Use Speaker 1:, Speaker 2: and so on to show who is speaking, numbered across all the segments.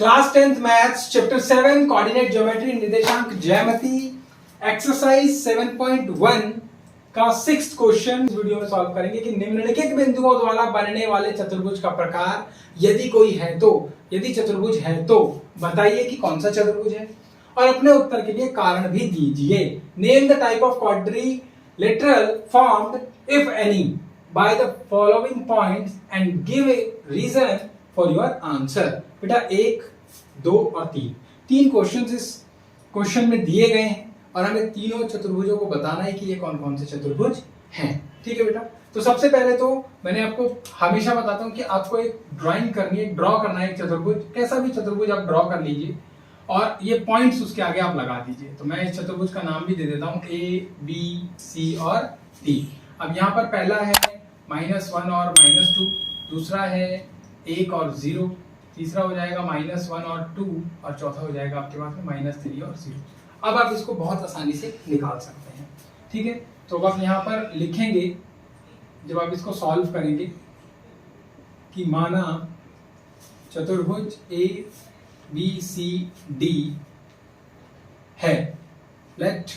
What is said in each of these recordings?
Speaker 1: Class 10th maths chapter 7 coordinate geometry निर्देशांक ज्यामिति exercise 7.1 का 6th क्वेश्चन वीडियो में सॉल्व करेंगे कि निम्नलिखित बिंदुओं द्वारा बनने वाले चतुर्भुज का प्रकार यदि कोई है तो, यदि चतुर्भुज है तो बताइए कि कौन सा चतुर्भुज है और अपने उत्तर के लिए कारण भी दीजिए। Name the type of quadrilateral formed if any by the following points and give a reason for your answer. बेटा 1, 2 और 3 क्वेश्चंस इस क्वेश्चन में दिए गए हैं और हमें तीनों चतुर्भुजों को बताना है कि ये कौन कौन से चतुर्भुज हैं। ठीक है बेटा, तो सबसे पहले तो मैंने आपको हमेशा बताता हूं कि आपको एक ड्राइंग करनी है, ड्रॉ करना है एक चतुर्भुज, कैसा भी चतुर्भुज आप ड्रॉ कर लीजिए और ये पॉइंट्स उसके आगे आप लगा दीजिए। तो मैं इस चतुर्भुज का नाम भी दे देता हूं A, B, C और D। अब यहाँ पर पहला है -1 और -2, दूसरा है 1 और 0, तीसरा हो जाएगा -1 और 2 और चौथा हो जाएगा आपके पास में -3 और 0। अब आप इसको बहुत आसानी से निकाल सकते हैं। ठीक है, तो अब आप यहाँ पर लिखेंगे जब आप इसको सॉल्व करेंगे कि माना चतुर्भुज A B C D है, let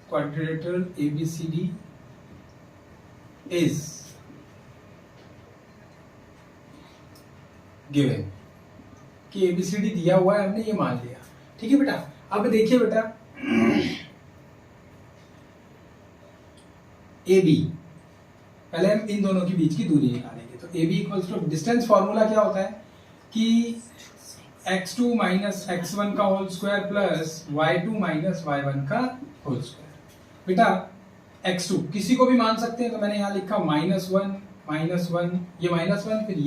Speaker 1: quadrilateral ABCD is given कि ABCD दिया हुआ है, हमने ये मान लिया। ठीक है बेटा, अब देखिए बेटा AB, पहले हम इन दोनों के बीच की दूरी निकालेंगे। तो AB equals to distance formula क्या होता है कि x2 माइनस x1 का whole square plus y2 minus y1 का होल स्क्वायर। बेटा x2 किसी को भी मान सकते हैं, तो मैंने यहाँ लिखा -1, ये -1, फिर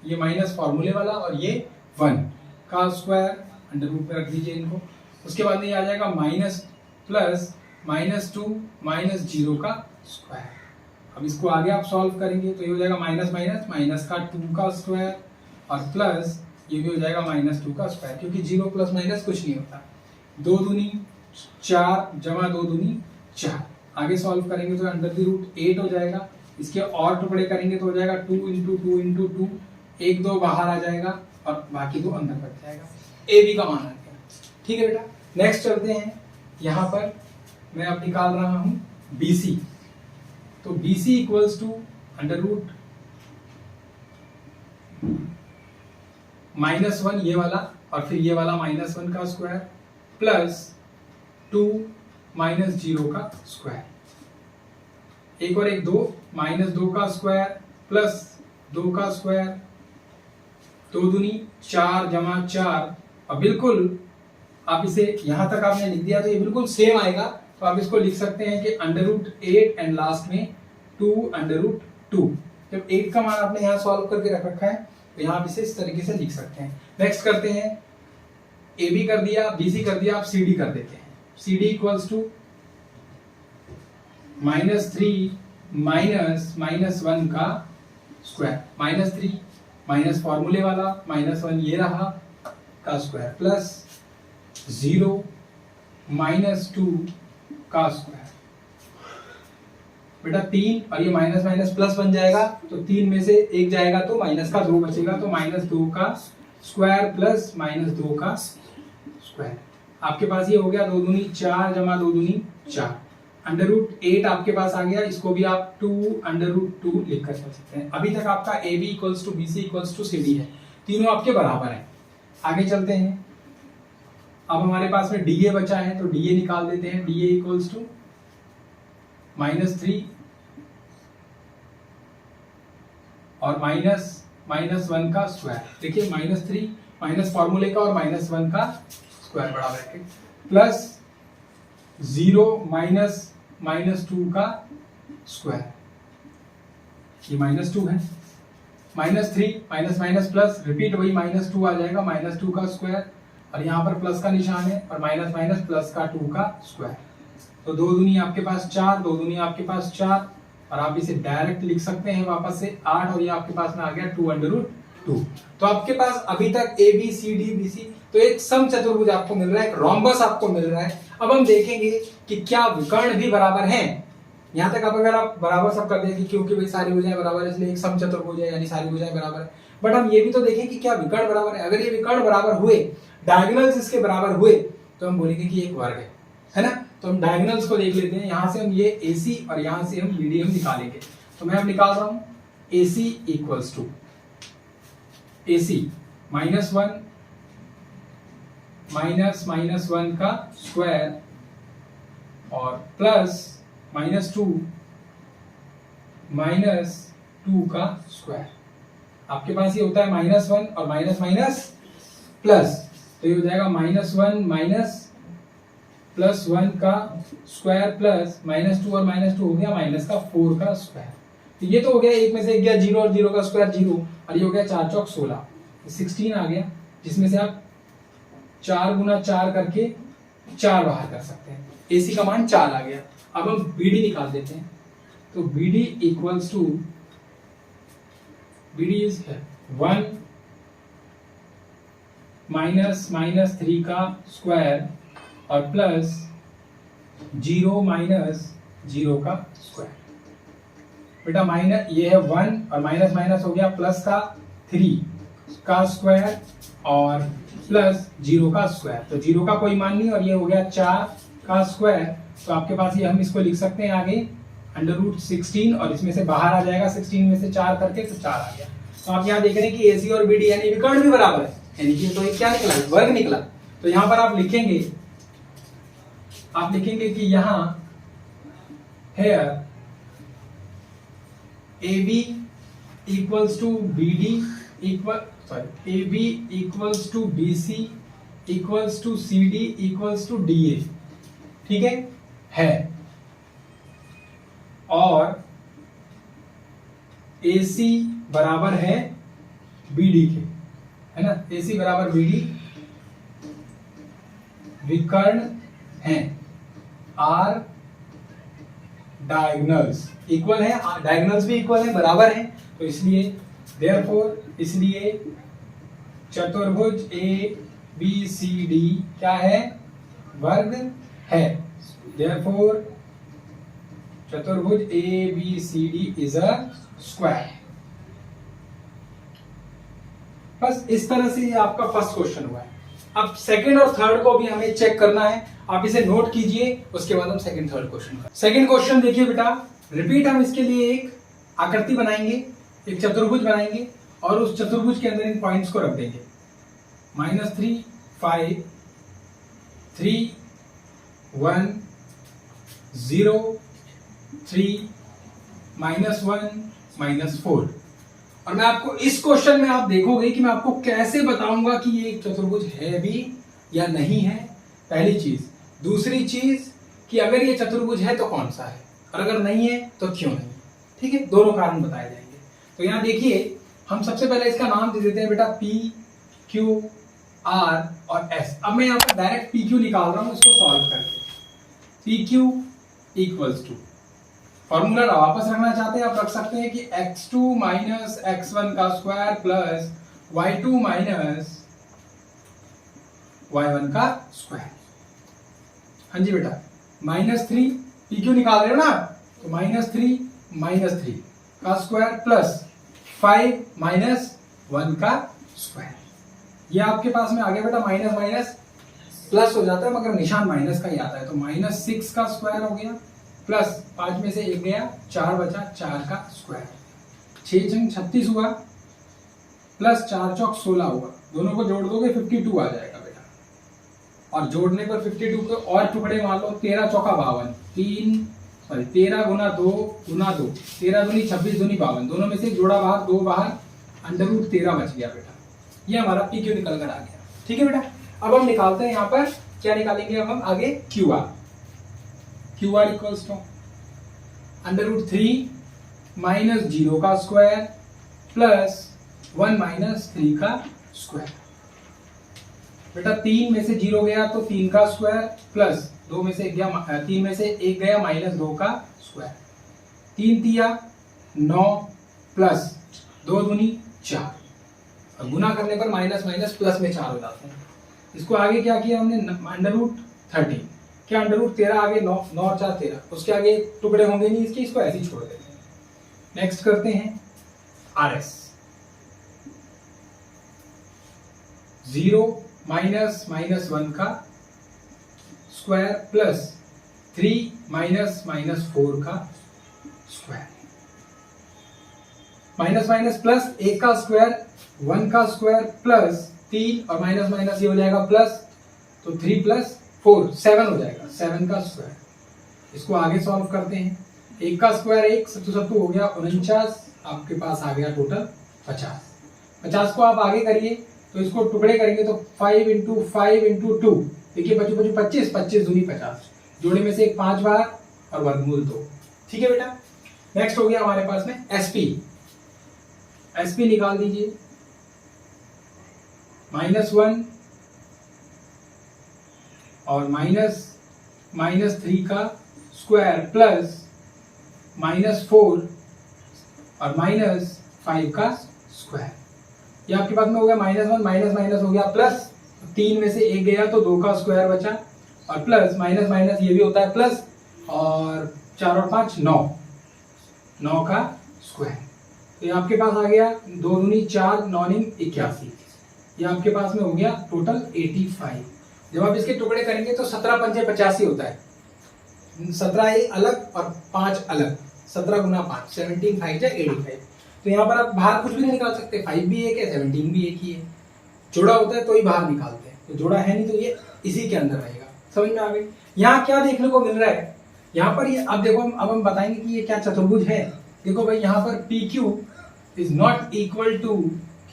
Speaker 1: ये माइनस फॉर्मूले वाला और ये 1 का स्क्वायर अंडर रूट में रख दीजिए इनको। उसके बाद में ये आ जाएगा माइनस प्लस -2 -0 का स्क्वायर। अब इसको आगे आप सॉल्व करेंगे तो ये हो जाएगा माइनस का 2 का स्क्वायर और प्लस ये भी हो जाएगा -2 का स्क्वायर, क्योंकि 0 प्लस माइनस कुछ नहीं होता। 2 दूनी 4 जमा 2 दूनी 4। आगे सॉल्व करेंगे तो अंडर द रूट 8 हो जाएगा। इसके और टुकड़े करेंगे तो हो जाएगा 2 × 2 × 2, 1 2 बाहर आ जाएगा और बाकी 2 अंदर बच जाएगा। ए बी का मान आ गया। ठीक है बेटा, नेक्स्ट चलते हैं। यहाँ पर मैं अब निकाल रहा हूं BC। तो BC equals to under root -1 ये वाला और फिर ये वाला -1 का स्क्वायर प्लस 2 -0 का स्क्वायर। एक और एक 2, -2 का स्क्वायर प्लस 2 का स्क्वायर, 2 दूनी 4 जमा 4। अब बिल्कुल आप इसे यहां तक आपने लिख दिया तो ये बिल्कुल सेम आएगा। तो आप इसको लिख सकते हैं कि √8 एंड लास्ट में 2 √2। जब 8 का मान आपने यहाँ सॉल्व करके रख रखा है तो यहाँ आप इसे इस तरीके से लिख सकते हैं। नेक्स्ट करते हैं, AB कर दिया, BC कर दिया, आप CD कर देते हैं। CD इक्वल्स टू -3 -1 का स्क्वायर, -3 माइनस फॉर्मूले वाला -1 ये रहा का स्क्वायर प्लस 0 -2 का स्क्वायर। बेटा 3 और ये माइनस प्लस बन जाएगा, तो 3 में से 1 जाएगा तो माइनस का 2 बचेगा, तो -2 का स्क्वायर प्लस -2 का स्क्वायर। आपके पास ये हो गया 2 दूनी 4 जमा 2 दूनी 4। अंडर रूट 8 आपके पास आ गया, इसको भी आप 2 √2 लिख कर चल सकते हैं। अभी तक आपका AB equals to BC equals to CD है, तीनों आपके बराबर हैं। आगे चलते हैं। अब हमारे पास में DA बचा है तो DA निकाल देते हैं। DA इक्वल्स टू -3 और -1 का स्क्वायर। देखिए -3 माइनस फॉर्मूले का और -1 का स्क्वायर बड़ा ब्रैकेट प्लस 0 -2 का स्क्वायर। ये -2 है, -3 माइनस प्लस रिपीट वही -2 आ जाएगा, -2 का स्क्वायर और यहाँ पर प्लस का निशान है और माइनस प्लस का 2 का स्क्वायर। तो 2 दूनी आपके पास 4, 2 दूनी आपके पास 4 और आप इसे डायरेक्ट लिख सकते हैं वापस से 8 और ये आपके पास में आ गया 2 √2। तो आपके पास अभी तक ABCD BC तो एक सम चतुर्भुज आपको मिल रहा है, एक रोम्बस आपको मिल रहा है। अब हम देखेंगे कि क्या विकर्ण भी बराबर हैं। यहाँ तक अगर आप बराबर सब कर देंगे, क्योंकि भाई सारी भुजाएं बराबर है इसलिए एक सम चतुर्भुज है, यानी सारी भुजाएं बराबर है। बट हम ये भी तो देखें कि क्या विकर्ण बराबर है। अगर ये विकर्ण बराबर हुए, डायगोनल्स इसके बराबर हुए, तो हम बोलेंगे कि एक वर्ग है ना। तो हम डायगोनल्स को देख लेते हैं। यहां से हम ये AC और यहां से हम BD हम निकालेंगे। तो मैं अब निकाल रहा हूं AC इक्वल्स टू AC -1 -1 का स्क्वायर और प्लस -2 -2 का स्क्वायर। आपके पास ये होता है -1 और माइनस माइनस प्लस, तो ये हो जाएगा -1 माइनस +1 का स्क्वायर प्लस -2 और -2 हो गया माइनस का 4 का स्क्वायर। तो ये तो हो गया, एक में से एक गया 0 और 0 का स्क्वायर 0, और ये हो गया 4 चौक 16, 16 आ गया, जिसमें से आप 4 गुना 4 करके 4 बाहर कर सकते हैं। AC का मान 4 आ गया। अब हम BD निकाल देते हैं। तो BD equals to, BD is 1 -3 का स्क्वायर और प्लस 0 -0 का स्क्वायर। बेटा माइनस ये है 1 और माइनस माइनस हो गया प्लस का 3 का स्क्वायर और प्लस 0 का स्क्वायर। तो 0 का कोई मान नहीं और ये हो गया 4 का स्क्वायर। तो आपके पास ये हम इसको लिख सकते हैं आगे √16 और इसमें से बाहर आ जाएगा 16 में से 4 करके, तो 4 आ गया। तो आप यहाँ देख रहे हैं कि AC और BD यानी विकर्ण भी बराबर है, यानी कि तो ये क्या निकला, वर्ग निकला। तो यहाँ पर आप लिखेंगे कि यहां here AB equals to BD AB equals to BC equals to CD equals to DA, ठीक है। और AC बराबर है BD के, है ना। AC बराबर BD विकर्ण हैं, आर डायगोनल्स इक्वल है, डायगोनल्स भी इक्वल है, बराबर है। तो इसलिए देयरफॉर, इसलिए चतुर्भुज ABCD क्या है, वर्ग है। देयरफॉर चतुर्भुज ABCD इज अ स्क्वायर। बस इस तरह से ये आपका फर्स्ट क्वेश्चन हुआ है। अब सेकंड और थर्ड को भी हमें चेक करना है, आप इसे नोट कीजिए, उसके बाद हम सेकंड थर्ड क्वेश्चन का। सेकंड क्वेश्चन देखिए बेटा, रिपीट हम इसके लिए एक आकृति बनाएंगे, एक चतुर्भुज बनाएंगे और उस चतुर्भुज के अंदर इन पॉइंट्स को रख देंगे। -3 5 3 1 0 3 -1 -4। और मैं आपको इस क्वेश्चन में आप देखोगे कि मैं आपको कैसे बताऊंगा कि ये एक चतुर्भुज है भी या नहीं है, पहली चीज। दूसरी चीज कि अगर ये चतुर्भुज है तो कौन सा है, और अगर नहीं है तो क्यों नहीं, ठीक है। दोनों कारण बताए जाएंगे। तो यहां देखिए, हम सबसे पहले इसका नाम दे देते हैं बेटा P Q R और S। अब मैं यहां पर डायरेक्ट PQ निकाल रहा हूं इसको सॉल्व करके। PQ इक्वल्स टू, फॉर्मूला वापस रखना चाहते हैं आप रख सकते हैं कि x2 माइनस x1 का square plus y2 minus y1 का स्क्वायर। हाँ जी बेटा, -3 PQ निकाल रहे हो ना, तो -3 का स्क्वायर प्लस 5 -1 का स्क्वायर। ये आपके पास में आ गया बेटा, माइनस माइनस प्लस हो जाता है मगर निशान माइनस का ही आता है। तो -6 का स्क्वायर हो गया प्लस 5 में से 1 गया, 4 बचा, 4 का स्क्वायर। 6 छंग 36 हुआ प्लस 4 चौक 16 हुआ, दोनों को जोड़ दोगे 52 आ जाएगा बेटा। और जोड़ने पर 52 के और टुकड़े मान लो, 13 चौका 52, 13 गुना 2 गुना 2, 13 दूनी 26 दूनी 52, दोनों में से जोड़ा बाहर, 2 बाहर, √13 बच गया बेटा। ये हमारा PQ निकल कर आ गया, ठीक है बेटा। अब हम निकालते हैं यहाँ पर, क्या निकालेंगे अब हम आगे, QR इक्वल्स टू √3 माइनस 0 का स्क्वायर प्लस 1 माइनस 3 का स्क्वायर। बेटा 3 में से 0 गया तो 3 का स्क्वायर प्लस 2 में से 1 गया, 3 में से 1 गया -2 का स्क्वायर। 3 तिया 9 प्लस 2 दूनी 4, और गुना करने पर माइनस माइनस प्लस में 4 हो जाते हैं। इसको आगे क्या किया हमने, √13, क्या √13 आगे 9 और 4 13, उसके आगे टुकड़े होंगे नहीं इसके, इसको ऐसे ही छोड़ देते हैं। नेक्स्ट करते हैं RS। 0 माइनस माइनस 1 का स्क्वायर प्लस 3 माइनस माइनस 4 का स्क्वायर, माइनस माइनस प्लस 1 का स्क्वायर 1 का स्क्वायर प्लस 3 और माइनस माइनस ये हो जाएगा प्लस, तो 3 प्लस 4 7 हो जाएगा, 7 का स्क्वायर। इसको आगे सॉल्व करते हैं। 1 का स्क्वायर 1 सत्तू सत्तू हो गया 49, आपके पास आ गया टोटल 50। 50 को आप आगे करिए तो इसको टुकड़े करेंगे तो 5 इंटू 5 इंटू 2, देखिए बच्चों 25 25 दूनी 50, जोड़े में से एक 5 बार और वर्गमूल 2। ठीक है बेटा। नेक्स्ट हो गया हमारे पास में एसपी। एसपी निकाल दीजिए, -1 और -3 का स्क्वायर प्लस -4 और -5 का स्क्वायर। ये आपके पास में हो गया -1 माइनस माइनस हो गया प्लस, 3 में से 1 गया तो 2 का स्क्वायर बचा, और प्लस माइनस माइनस ये भी होता है प्लस, और 4 और 5 9 का स्क्वायर। तो ये आपके पास आ गया 2 दूनी 4 9 81, ये आपके पास में हो गया टोटल 85। जब आप इसके टुकड़े करेंगे तो 17 पंजे 85 होता है, 17 एक अलग और 5 अलग, 17 गुना 5 17 5 जा 85। तो यहाँ पर आप बाहर कुछ भी नहीं निकाल सकते, 5 भी एक है 17 भी एक ही है, जोड़ा होता है तो ही बाहर निकालते हैं, तो जोड़ा है नहीं तो ये इसी के अंदर रहेगा। समझ में आ गई। यहाँ क्या देखने को मिल रहा है, यहाँ पर ये अब देखो अब हम बताएंगे कि ये क्या चतुर्भुज है। देखो भाई यहाँ पर PQ is not equal to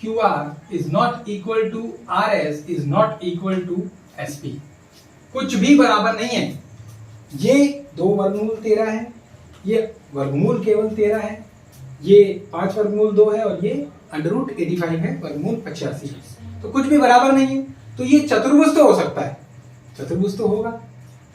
Speaker 1: QR is not equal to RS is not equal to SP, कुछ भी बराबर नहीं है। ये 2 वर्गमूल 13 है, ये वर्गमूल केवल 13 है, ये 5 वर्गमूल 2 है, और ये √85 है, वर्गमूल 85 है, तो कुछ भी बराबर नहीं है। तो ये चतुर्भुज तो हो सकता है, चतुर्भुज तो होगा,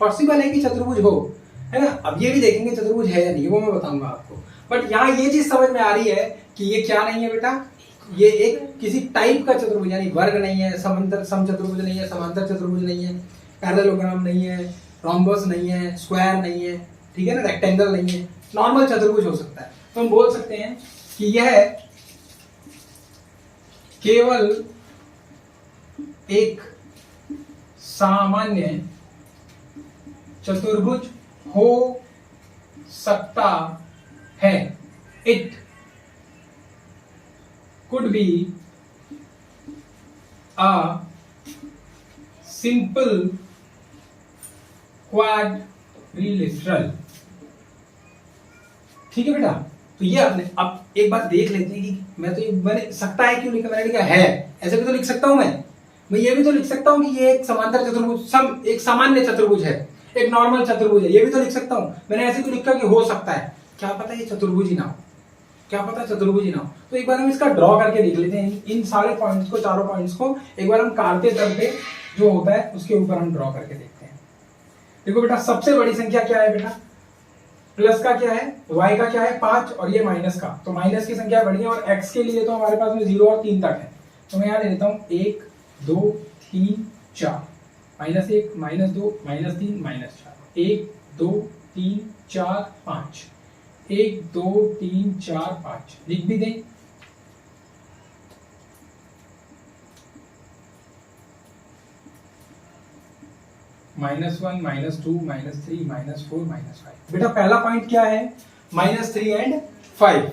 Speaker 1: पॉसिबल है कि चतुर्भुज हो, है ना। अब ये भी देखेंगे चतुर्भुज है या नहीं, वो मैं बताऊंगा आपको। बट यहाँ ये चीज समझ में आ रही है कि ये क्या नहीं है बेटा, ये एक किसी टाइप का चतुर्भुज, यानी वर्ग नहीं है, समांतर समचतुर्भुज नहीं है, समांतर चतुर्भुज नहीं है, पैरेललोग्राम नहीं है, रोम्बस नहीं है, स्क्वायर नहीं है, ठीक है ना, रेक्टेंगल नहीं है, नॉर्मल चतुर्भुज हो सकता है। तो हम बोल सकते हैं कि यह केवल एक सामान्य चतुर्भुज हो सकता है। It could be a simple quadrilateral। ठीक है बेटा। तो ये आपने अब एक बात देख लेते हैं कि मैं तो ये मैंने सकता है क्यों लिखा, मैंने लिखा है, ऐसे भी तो लिख सकता हूं मैं ये भी तो लिख सकता हूं कि ये एक समांतर चतुर्भुज, एक सामान्य चतुर्भुज है, एक नॉर्मल चतुर्भुज है, ये भी तो लिख सकता हूं। मैंने ऐसे क्यों लिखा कि हो सकता है, क्या पता ये चतुर्भुज ही ना हो, क्या पता चतुर्भुज ही ना हो। तो एक बार हम इसका ड्रॉ करके देख लेते हैं, इन सारे पॉइंट्स को, चारों पॉइंट्स को एक बार हम काटते तरते जो होता है उसके ऊपर हम ड्रॉ करके देखते हैं। देखो बेटा, सबसे बड़ी संख्या क्या है बेटा, प्लस का क्या है, y का क्या है 5, और ये माइनस का, तो माइनस की संख्या बड़ी है, और x के लिए तो हमारे पास में 0 और 3 तक है। तो मैं यहाँ ले लेता हूँ 1 2 3 4, -1 -2 -3 -4, 1 2 3 4 5, 1 2 3 4 5, लिख भी दें। -1 -2 -3 -4 -5। बेटा पहला पॉइंट क्या है, -3 एंड 5,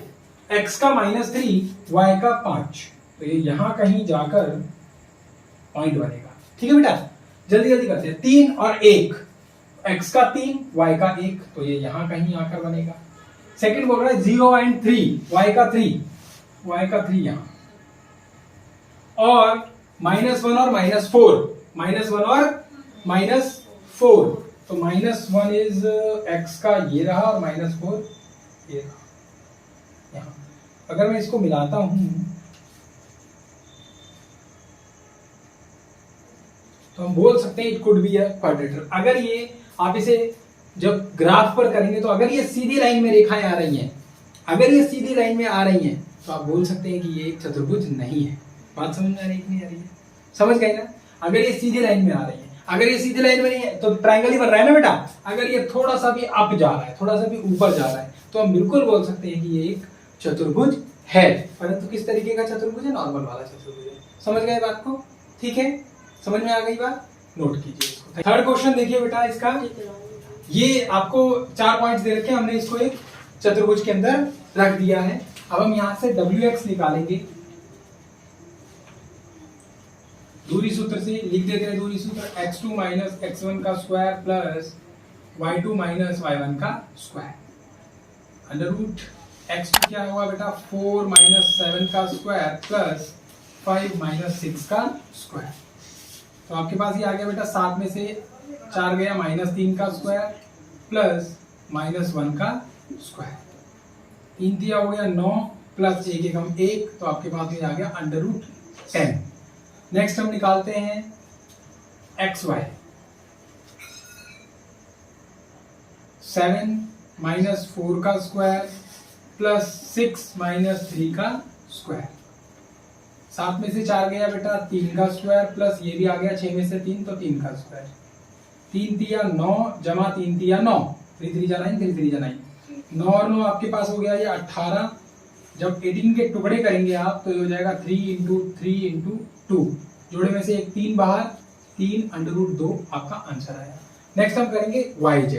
Speaker 1: x का -3 y का 5, तो ये यहां कहीं जाकर पॉइंट बनेगा। ठीक है बेटा, जल्दी जल्दी करते हैं। 3 और 1, x का 3 y का 1, तो ये यहां कहीं आकर बनेगा। सेकंड बोल रहा है 0 एंड 3, y का 3 यहां, और -1 और -4, -1 और -4, तो -1 इज x का ये रहा, और -4 ये रहा यहां। अगर मैं इसको मिलाता हूं तो हम बोल सकते हैं इट कुड बी अ क्वाड्रेटर। अगर ये आप इसे जब ग्राफ पर करेंगे तो अगर ये सीधी लाइन में रेखाएं आ रही हैं, अगर ये सीधी लाइन में आ रही हैं, तो आप बोल सकते हैं कि ये एक चतुर्भुज नहीं है। बात समझ में आ रही है कि नहीं आ रही है, समझ गए ना। अगर ये सीधी लाइन में आ रही है, अगर ये सीधी लाइन में नहीं है तो ट्रायंगल ही बन रहा है ना बेटा। अगर ये थोड़ा सा भी अप जा रहा है, थोड़ा सा भी ऊपर जा रहा है, तो हम बिल्कुल बोल सकते हैं कि ये एक चतुर्भुज है, परंतु किस तरीके का चतुर्भुज है, नॉर्मल वाला चतुर्भुज है। समझ गए बात को। ठीक है, समझ में आ गई बात, नोट कीजिए इसको। थर्ड क्वेश्चन देखिए बेटा इसका, ये आपको 4 पॉइंट्स दे रखे हैं, हमने इसको एक चतुर्भुज के अंदर रख दिया है। अब हम यहां से WX निकालेंगे, दूरी सूत्र से लिख देते हैं। दूरी सूत्र x2 माइनस x1 का square plus y2 minus y1 का स्क्वायर, अंडर रूट x2 क्या होगा बेटा 4 माइनस 7 का स्क्वायर प्लस 5 माइनस 6 का स्क्वायर। तो आपके पास ये आ गया बेटा 7 में से 4 गया माइनस 3 का स्क्वायर प्लस माइनस 1 का स्क्वायर, 3 दिया हो गया 9 प्लस 1 एकम 1, तो आपके पास में आ गया अंडर रूट 10। नेक्स्ट हम निकालते हैं xy, 7 माइनस 4 का स्क्वायर प्लस 6 माइनस 3 का स्क्वायर, 7 में से 4 गया बेटा 3 का स्क्वायर प्लस ये भी आ गया 6 में से 3 तो 3 का स्क्वायर, 3 तिया 9 जमा 3 तिया 9, 3 3 जा 9, 3 3 जा 9, 9 और 9 आपके पास हो गया ये 18। जब 18 के टुकड़े करेंगे आप तो ये हो जाएगा 3 इंटू 3 इंटू 2, जोड़े में से एक 3 बाहर, 3 अंडर रूट 2 आपका आंसर आया। नेक्स्ट हम करेंगे YZ,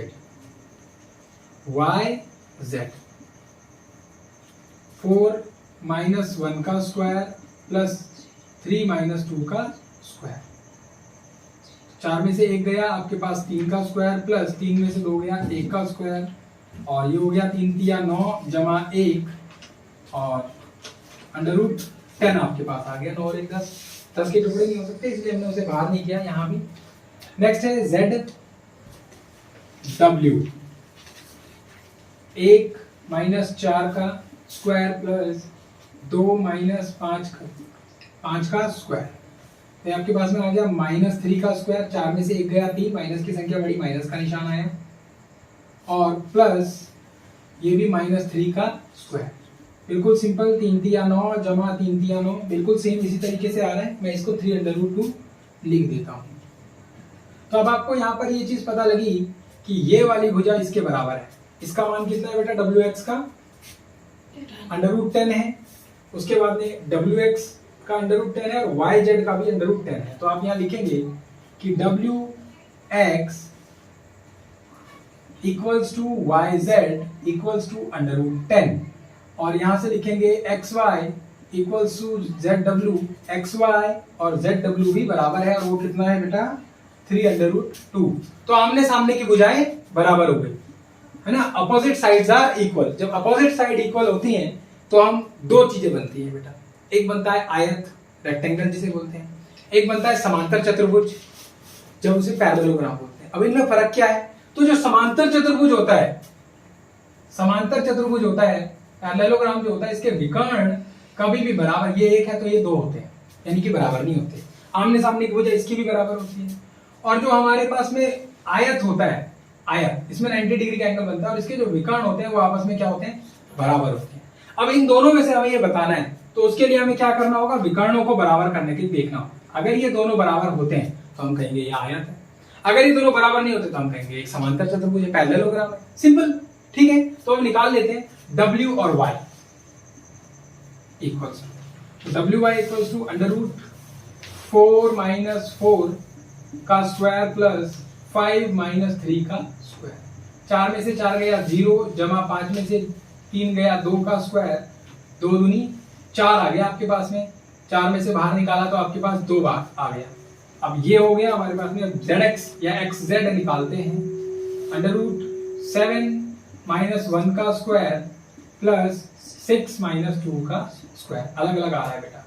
Speaker 1: 4 माइनस 1 का स्क्वायर प्लस 3 माइनस 2 का स्क्वायर, 4 में से 1 गया आपके पास 3 का स्क्वायर प्लस 3 में से 2 गया 1 का स्क्वायर, और ये हो गया 3 तिया 9 जमा 1 और अंडर रूट 10 आपके पास आ गया। 9 और 1 10, 10 के टुकड़े नहीं हो सकते इसलिए हमने उसे बाहर नहीं किया यहाँ भी। नेक्स्ट है ZW, 1 माइनस 4 का स्क्वायर प्लस 2 माइनस 5 का स्क्वायर, तो आपके पास में आ गया माइनस 3 का स्क्वायर, 4 में से 1 गया 3, माइनस की संख्या बड़ी, माइनस का निशान आया, और प्लस ये भी माइनस 3 का स्क्वायर। बिल्कुल सिंपल, 3 तिया 9 जमा 3 तिया 9, बिल्कुल सेम इसी तरीके से आ रहा है। मैं इसको 3 अंडर रूट 2 लिख देता हूँ। तो अब आपको यहाँ पर ये चीज पता लगी कि ये वाली भुजा इसके बराबर है। इसका मान कितना है बेटा WX का अंडर रूट 10 है, उसके बाद में WX का अंडर रूट 10 है और YZ का भी अंडर रूट 10 है। तो आप यहाँ लिखेंगे कि WX equals to YZ equals to under root 10, और यहां से लिखेंगे XY equals to ZW, XY और ZW भी बराबर है, और वो कितना है बेटा 3 अंडर रूट 2। तो आमने सामने की भुजाएं बराबर हो गई है ना, अपोजिट साइड्स आर इक्वल। जब अपोजिट साइड इक्वल होती हैं तो हम 2 चीजें बनती हैं बेटा, एक बनता है आयत रेक्टेंगल जिसे बोलते हैं, एक बनता है समांतर चतुर्भुज जब उसे पैरेललोग्राम बोलते हैं। अब इनमें फर्क क्या है? तो जो समांतर चतुर्भुज होता है, पैरेललोग्राम जो होता है, इसके विकर्ण कभी भी बराबर, ये 1 है तो ये 2 होते हैं, यानी कि बराबर नहीं होते। आमने सामने की वजह इसकी भी बराबर होती है। और जो हमारे पास में आयत होता है, आयत, इसमें 90 डिग्री का एंगल बनता है और इसके जो विकर्ण होते हैं वो आपस में क्या होते हैं, बराबर होते हैं। अब इन दोनों में से हमें ये बताना है, तो उसके लिए हमें क्या करना होगा, विकर्णों को बराबर करने के लिए देखना होगा। अगर ये दोनों बराबर होते हैं तो हम कहेंगे ये आयत है, अगर ये दोनों बराबर नहीं होते तो हम कहेंगे एक समांतर चतुर्भुज है, पैरेललोग्राम है। सिंपल, ठीक है। तो हम निकाल लेते हैं W और Y इक्वल्स, तो WY equals to under root 4 minus 4 का स्क्वायर प्लस 5 माइनस 3 का स्क्वायर, 4 में से 4 गया 0 जमा 5 में से 3 गया 2 का स्क्वायर, 2 दूनी 4 आ गया आपके पास में, 4 में से बाहर निकाला तो आपके पास 2 बार आ गया। अब ये हो गया हमारे पास में। ZX या XZ निकालते हैं, अंडर रूट 7 माइनस 1 का स्क्वायर प्लस 6 माइनस 2 का स्क्वायर, अलग अलग आ रहा है बेटा।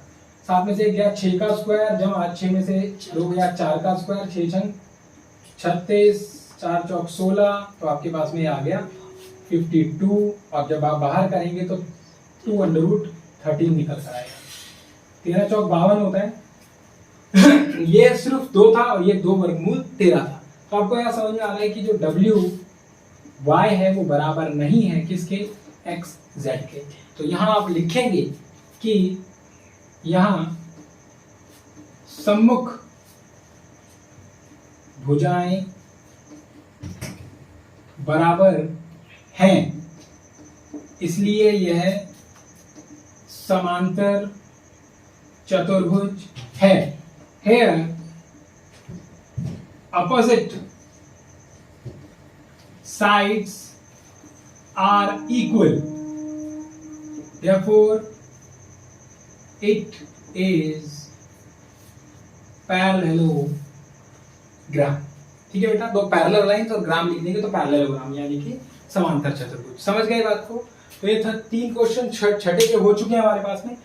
Speaker 1: 7 में से गया 6 का स्क्वायर जमा 6 में से 2 गया 4 का स्क्वायर, 6 छंग 36, 4 चौक 16, तो आपके पास में आ गया 52, और जब आप बाहर करेंगे तो 2 अंडर रूट 13 निकल कर आएगा। 13 चौक 52 होता है। ये सिर्फ 2 था और ये 2 वर्गमूल 13 था। तो आपको यह समझ में आ रहा है कि जो WY है वो बराबर नहीं है किसके, XZ के। तो यहां आप लिखेंगे कि यहां सम्मुख भुजाएं बराबर हैं, इसलिए यह समांतर चतुर्भुज है। here opposite sides are equal, therefore it is parallelogram. ठीक है बेटा, दो पैरेलल लाइंस और ग्राम लिख देंगे तो पैरेललोग्राम यानी कि समांतर चतुर्भुज। समझ गए बात को? तो ये था 3 क्वेश्चन छठे के हो चुके हैं हमारे पास में।